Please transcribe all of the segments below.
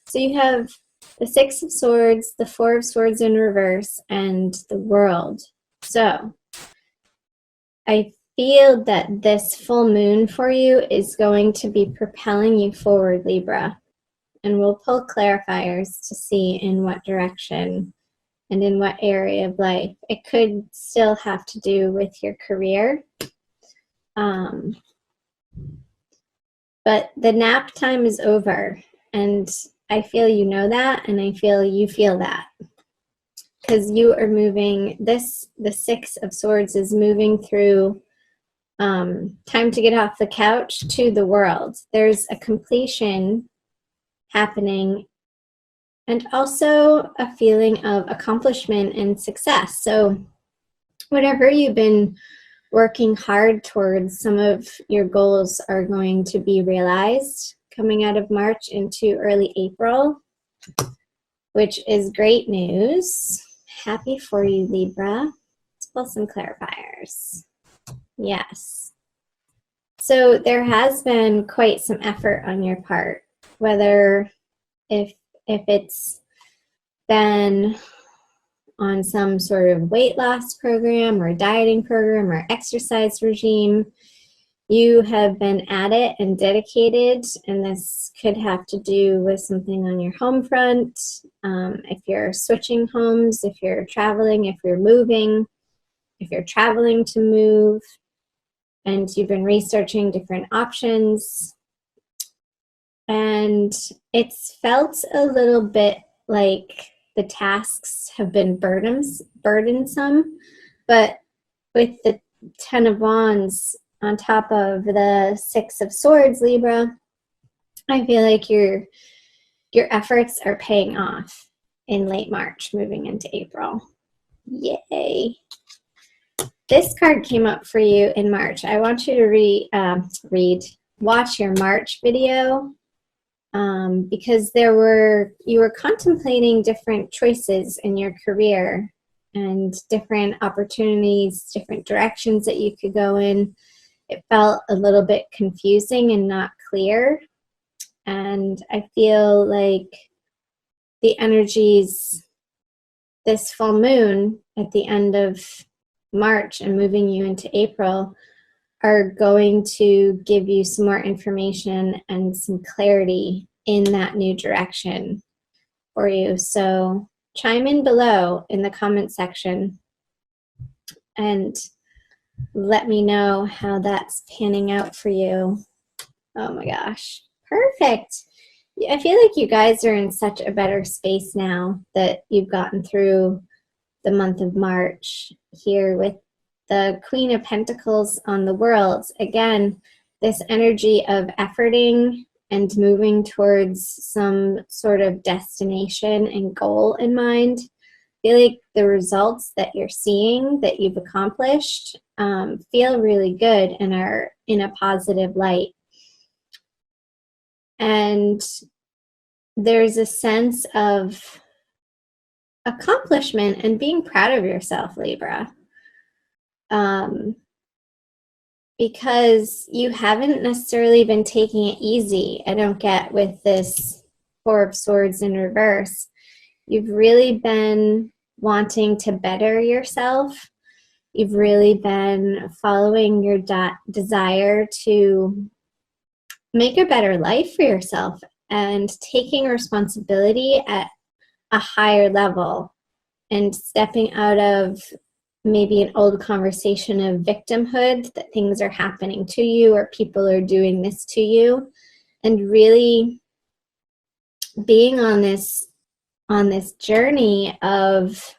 So you have the Six of Swords, the Four of Swords in reverse, and the World. So I feel that this full moon for you is going to be propelling you forward, Libra. And we'll pull clarifiers to see in what direction and in what area of life. It could still have to do with your career. But the nap time is over, and I feel you know that, and I feel you feel that. Because you are moving, the Six of Swords is moving through time to get off the couch to the world. There's a completion happening and also a feeling of accomplishment and success. So whatever you've been working hard towards, some of your goals are going to be realized coming out of March into early April, which is great news. Happy for you, Libra. Let's pull some clarifiers. Yes. So there has been quite some effort on your part, whether if it's been on some sort of weight loss program or dieting program or exercise regime, you have been at it and dedicated, and this could have to do with something on your home front. If you're switching homes, if you're traveling, if you're moving, if you're traveling to move, and you've been researching different options. And it's felt a little bit like the tasks have been burdensome, but with the Ten of Wands on top of the Six of Swords, Libra, I feel like your efforts are paying off in late March, moving into April. Yay. This card came up for you in March. I want you to watch your March video, because you were contemplating different choices in your career and different opportunities, different directions that you could go in. It felt a little bit confusing and not clear. And I feel like the energies, this full moon at the end of March and moving you into April, are going to give you some more information and some clarity in that new direction for you. So chime in below in the comment section and let me know how that's panning out for you. Oh my gosh, perfect. I feel like you guys are in such a better space now that you've gotten through the month of March here with the Queen of Pentacles on the World. Again, this energy of efforting and moving towards some sort of destination and goal in mind. I feel like the results that you're seeing, that you've accomplished, feel really good and are in a positive light. And there's a sense of accomplishment and being proud of yourself, Libra. Because you haven't necessarily been taking it easy. I don't get with this Four of Swords in reverse. You've really been wanting to better yourself. You've really been following your desire to make a better life for yourself and taking responsibility at a higher level and stepping out of maybe an old conversation of victimhood, that things are happening to you or people are doing this to you, and really being on this journey of,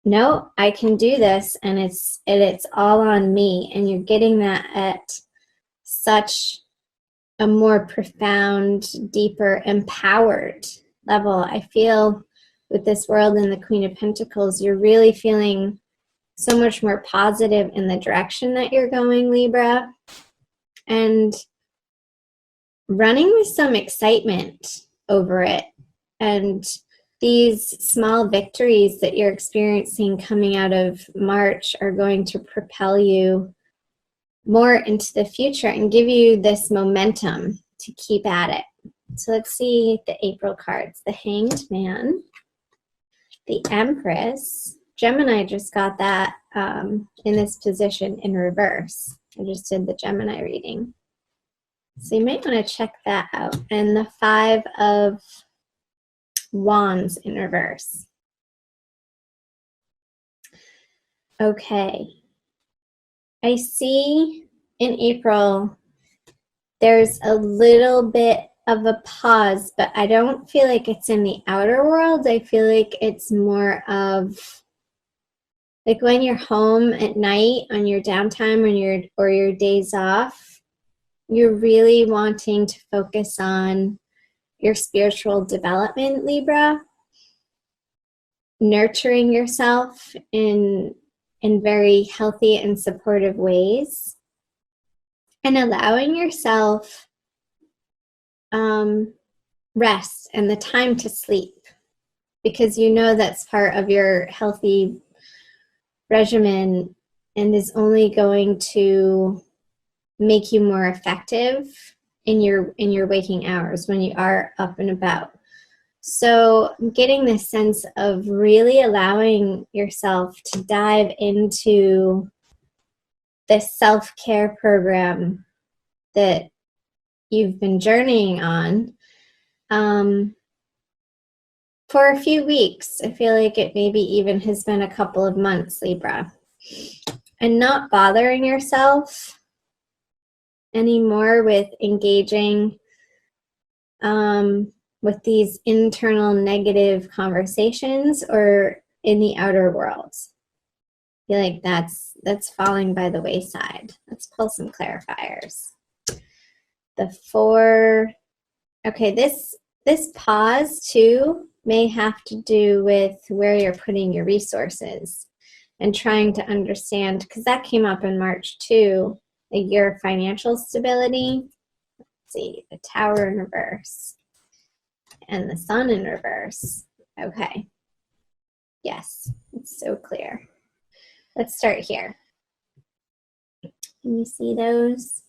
no, I can do this, and it's all on me. And you're getting that at such a more profound, deeper, empowered level. I feel with this World and the Queen of Pentacles, you're really feeling so much more positive in the direction that you're going, Libra, and running with some excitement over it. And these small victories that you're experiencing coming out of March are going to propel you more into the future and give you this momentum to keep at it. So let's see the April cards. The Hanged Man, the Empress. Gemini just got that in this position in reverse. I just did the Gemini reading. So you might want to check that out. And the Five of Wands in reverse. Okay. I see in April there's a little bit of a pause, but I don't feel like it's in the outer world. I feel like it's more of like when you're home at night on your downtime or your days off, you're really wanting to focus on your spiritual development, Libra, nurturing yourself in very healthy and supportive ways, and allowing yourself rest and the time to sleep, because you know that's part of your healthy regimen and is only going to make you more effective in your waking hours when you are up and about. So I'm getting this sense of really allowing yourself to dive into this self-care program that you've been journeying on for a few weeks. I feel like it maybe even has been a couple of months, Libra. And not bothering yourself anymore with engaging with these internal negative conversations or in the outer world. I feel like that's falling by the wayside. Let's pull some clarifiers. The Four. Okay, this pause too may have to do with where you're putting your resources and trying to understand, because that came up in March too, a year of financial stability. Let's see, the Tower in reverse and the Sun in reverse. Okay. Yes, it's so clear. Let's start here. Can you see those?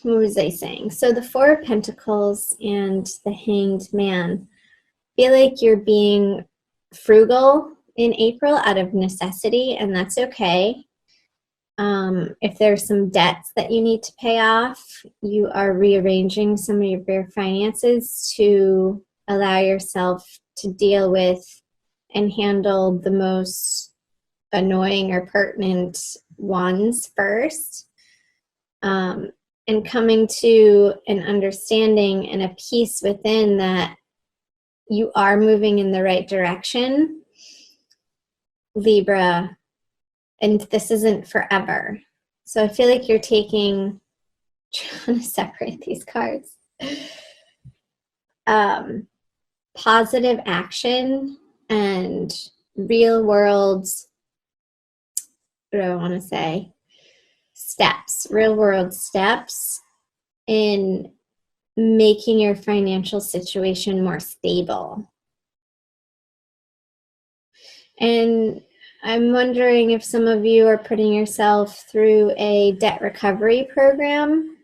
What was I saying? So the Four of Pentacles and the Hanged Man. Feel like you're being frugal in April out of necessity, and that's okay. If there's some debts that you need to pay off, you are rearranging some of your finances to allow yourself to deal with and handle the most annoying or pertinent ones first. And coming to an understanding and a peace within that you are moving in the right direction, Libra, and this isn't forever. So I feel like you're trying to separate these cards. Positive action and real world, what do I want to say? Real world steps in making your financial situation more stable. And I'm wondering if some of you are putting yourself through a debt recovery program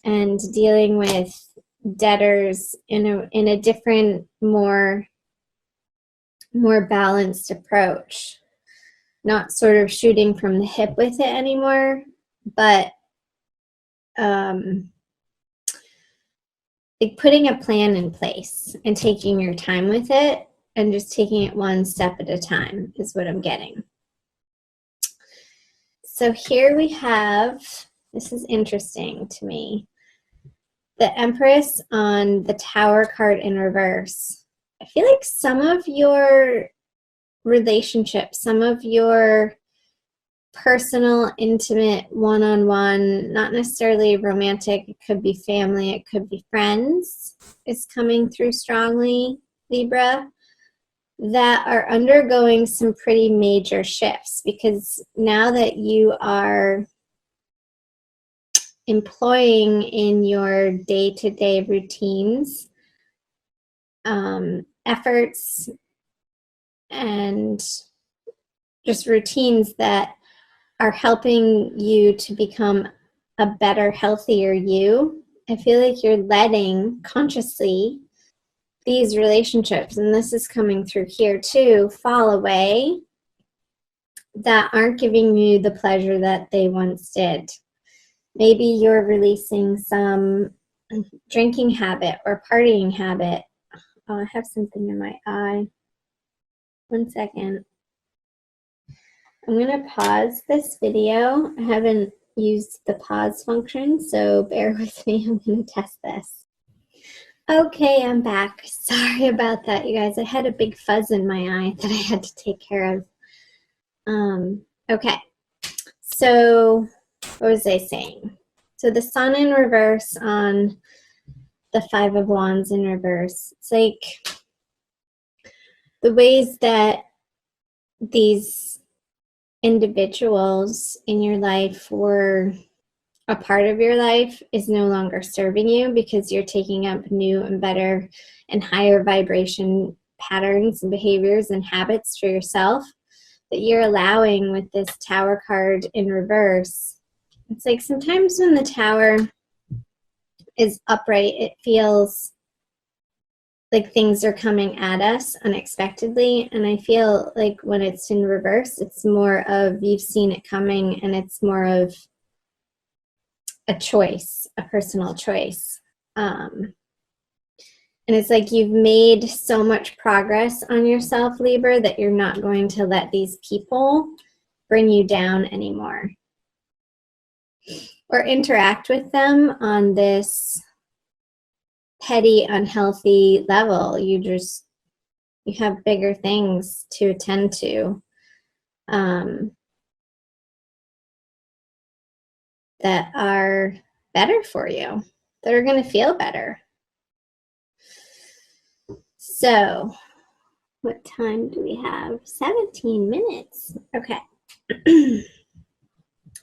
and dealing with debtors in a different, more balanced approach. Not sort of shooting from the hip with it anymore, but like putting a plan in place and taking your time with it and just taking it one step at a time is what I'm getting. So here we have, this is interesting to me, the Empress on the Tower card in reverse. I feel like some of your relationships, some of your personal, intimate, one-on-one, not necessarily romantic, it could be family, it could be friends, is coming through strongly, Libra, that are undergoing some pretty major shifts, because now that you are employing in your day-to-day routines, efforts, and just routines that are helping you to become a better, healthier you I feel like you're letting consciously these relationships, and this is coming through here too, fall away that aren't giving you the pleasure that they once did. Maybe you're releasing some drinking habit or partying habit. Oh, I have something in my eye. 1 second. I'm going to pause this video. I haven't used the pause function, so bear with me. I'm going to test this. Okay, I'm back. Sorry about that, you guys. I had a big fuzz in my eye that I had to take care of. Okay, so what was I saying? So the Sun in reverse on the Five of Wands in reverse. It's like the ways that these individuals in your life were a part of your life is no longer serving you because you're taking up new and better and higher vibration patterns and behaviors and habits for yourself that you're allowing with this Tower card in reverse. It's like sometimes when the Tower is upright, it feels like things are coming at us unexpectedly. And I feel like when it's in reverse, it's more of you've seen it coming, and it's more of a choice, a personal choice. And it's like you've made so much progress on yourself, Libra, that you're not going to let these people bring you down anymore or interact with them on this petty, unhealthy level. You have bigger things to attend to that are better for you, that are going to feel better. So what time do we have? 17 minutes. Okay.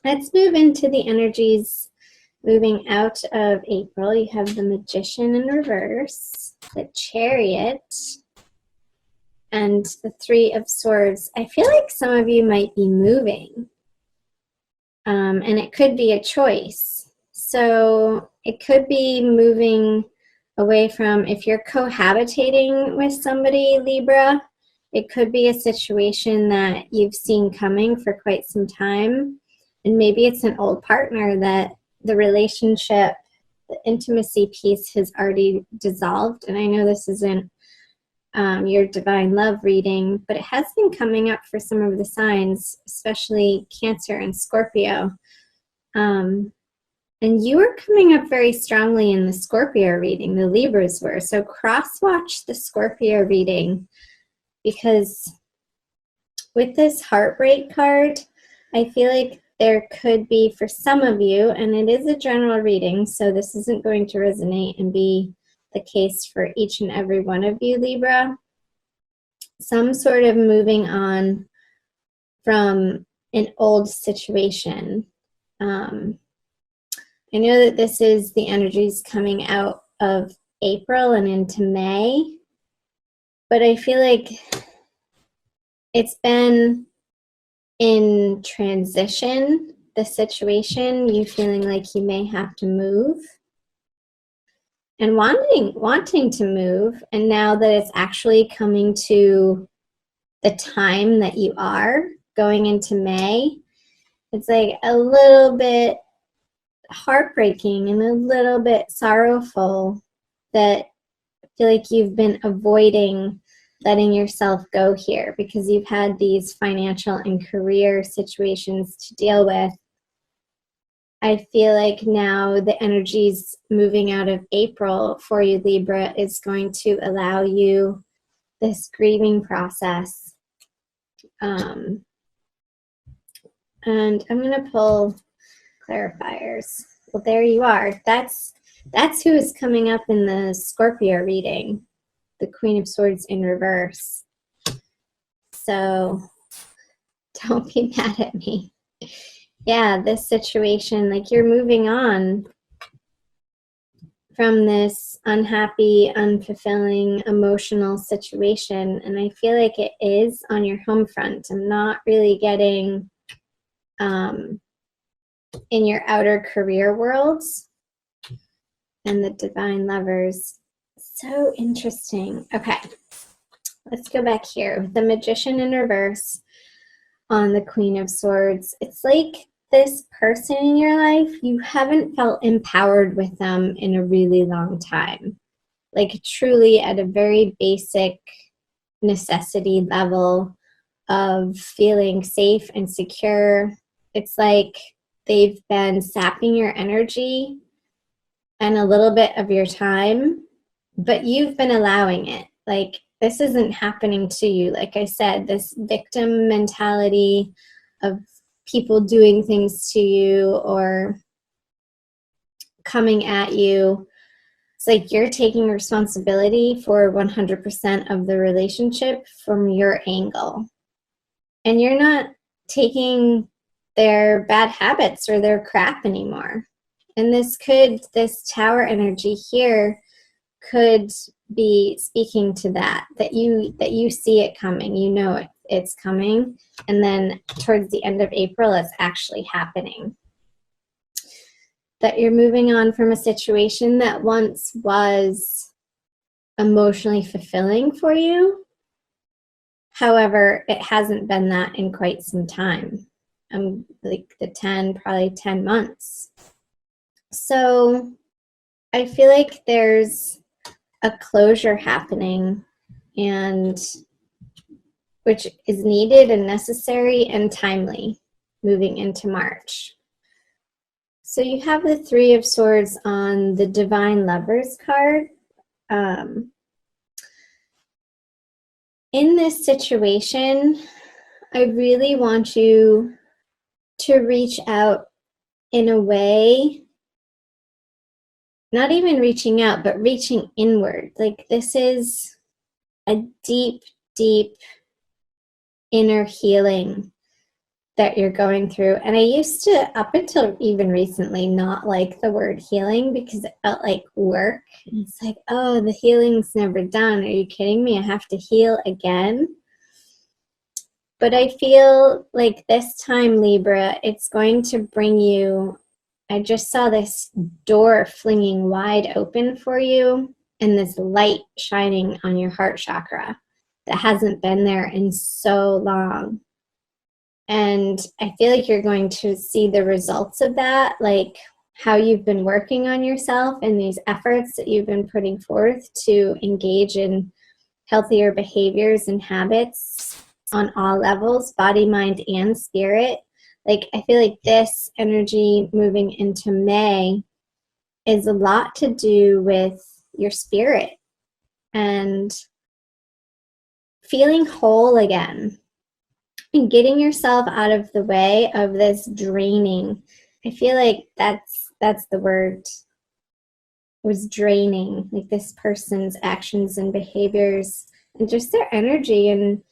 Let's move into the energies moving out of April. You have the Magician in reverse, the Chariot, and the Three of Swords. I feel like some of you might be moving, and it could be a choice. So it could be moving away from, if you're cohabitating with somebody, Libra, it could be a situation that you've seen coming for quite some time. And maybe it's an old partner that the relationship, the intimacy piece has already dissolved. And I know this isn't your divine love reading, but it has been coming up for some of the signs, especially Cancer and Scorpio. And you were coming up very strongly in the Scorpio reading, the Libras were. So cross-watch the Scorpio reading, because with this heartbreak card, I feel like there could be, for some of you, and it is a general reading, so this isn't going to resonate and be the case for each and every one of you, Libra, some sort of moving on from an old situation. I know that this is the energies coming out of April and into May, but I feel like it's been in transition, the situation, you feeling like you may have to move and wanting to move. And now that it's actually coming to the time that you are going into May, it's like a little bit heartbreaking and a little bit sorrowful that I feel like you've been avoiding letting yourself go here because you've had these financial and career situations to deal with. I feel like now the energies moving out of April for you, Libra, is going to allow you this grieving process. And I'm going to pull clarifiers. Well, there you are. That's who is coming up in the Scorpio reading, the Queen of Swords in reverse. So don't be mad at me. Yeah, this situation, like you're moving on from this unhappy, unfulfilling, emotional situation. And I feel like it is on your home front. I'm not really getting in your outer career worlds. and the divine lovers. So interesting. Okay, let's go back here. The Magician in reverse on the Queen of Swords. It's like this person in your life, you haven't felt empowered with them in a really long time. Like truly at a very basic necessity level of feeling safe and secure. It's like they've been sapping your energy and a little bit of your time, but you've been allowing it. Like this isn't happening to you. Like I said, this victim mentality of people doing things to you or coming at you. It's like you're taking responsibility for 100% of the relationship from your angle. And you're not taking their bad habits or their crap anymore. And this Tower energy here could be speaking to that you see it coming, you know it's coming, and then towards the end of April it's actually happening. That you're moving on from a situation that once was emotionally fulfilling for you. However, it hasn't been that in quite some time. Like probably 10 months. So I feel like there's a closure happening, and which is needed and necessary and timely moving into March. So you have the Three of Swords on the Divine Lovers card. In this situation, I really want you to reach out in a way, not even reaching out, but reaching inward. Like this is a deep, deep inner healing that you're going through. And I used to, up until even recently, not like the word healing because it felt like work. And it's like, oh, the healing's never done. Are you kidding me? I have to heal again. But I feel like this time, Libra, it's going to bring you, I just saw this door flinging wide open for you and this light shining on your heart chakra that hasn't been there in so long. And I feel like you're going to see the results of that, like how you've been working on yourself and these efforts that you've been putting forth to engage in healthier behaviors and habits on all levels, body, mind, and spirit. Like I feel like this energy moving into May is a lot to do with your spirit and feeling whole again. And getting yourself out of the way of this draining. I feel like that's the word, was draining, like this person's actions and behaviors and just their energy and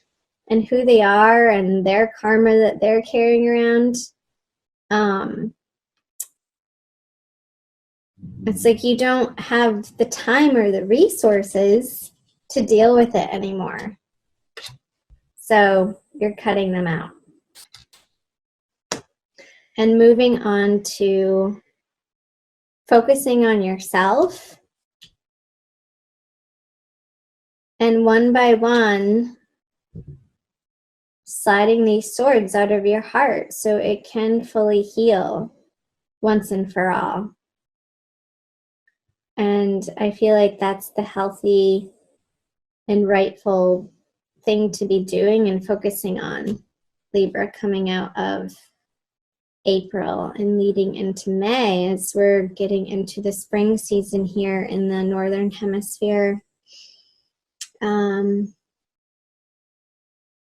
who they are and their karma that they're carrying around. It's like you don't have the time or the resources to deal with it anymore. So you're cutting them out. And moving on to focusing on yourself. And one by one, sliding these swords out of your heart so it can fully heal once and for all. And I feel like that's the healthy and rightful thing to be doing and focusing on, Libra, coming out of April and leading into May as we're getting into the spring season here in the Northern Hemisphere.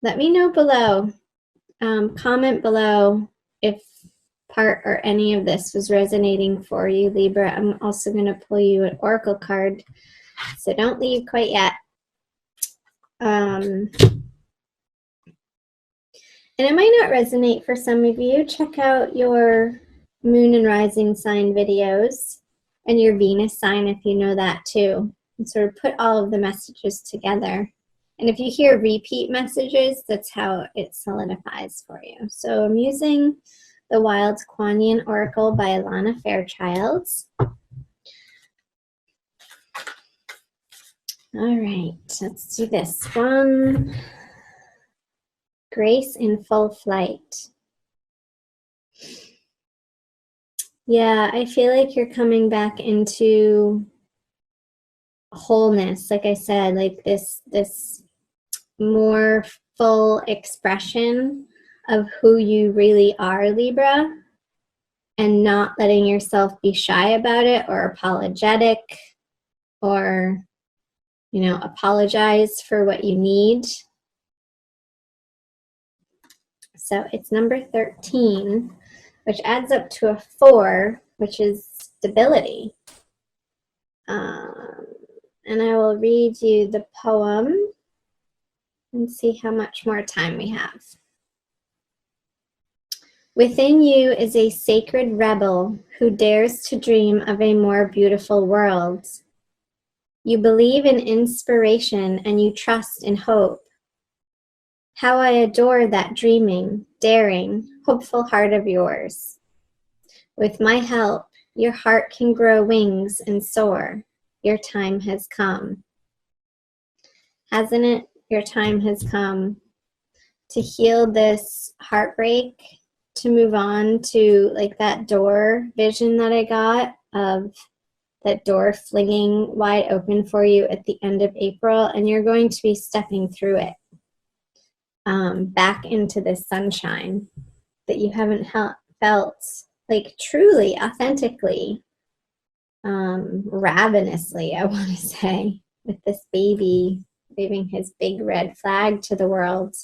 Let me know below. Comment below if part or any of this was resonating for you, Libra. I'm also going to pull you an oracle card, so don't leave quite yet. And it might not resonate for some of you. Check out your moon and rising sign videos and your Venus sign if you know that too. And sort of put all of the messages together. And if you hear repeat messages, that's how it solidifies for you. So I'm using the Wild Kuan Yin Oracle by Alana Fairchild. All right, let's do this one. Grace in full flight. Yeah, I feel like you're coming back into wholeness, like I said, like this more full expression of who you really are, Libra, and not letting yourself be shy about it or apologetic or, you know, apologize for what you need. So it's number 13, which adds up to a 4, which is stability. And I will read you the poem and see how much more time we have. Within you is a sacred rebel who dares to dream of a more beautiful world. You believe in inspiration and you trust in hope. How I adore that dreaming, daring, hopeful heart of yours. With my help, your heart can grow wings and soar. Your time has come. Hasn't it? Your time has come to heal this heartbreak, to move on to like that door vision that I got of that door flinging wide open for you at the end of April, and you're going to be stepping through it back into this sunshine that you haven't felt like truly, authentically, ravenously, I want to say, with this baby waving his big red flag to the world.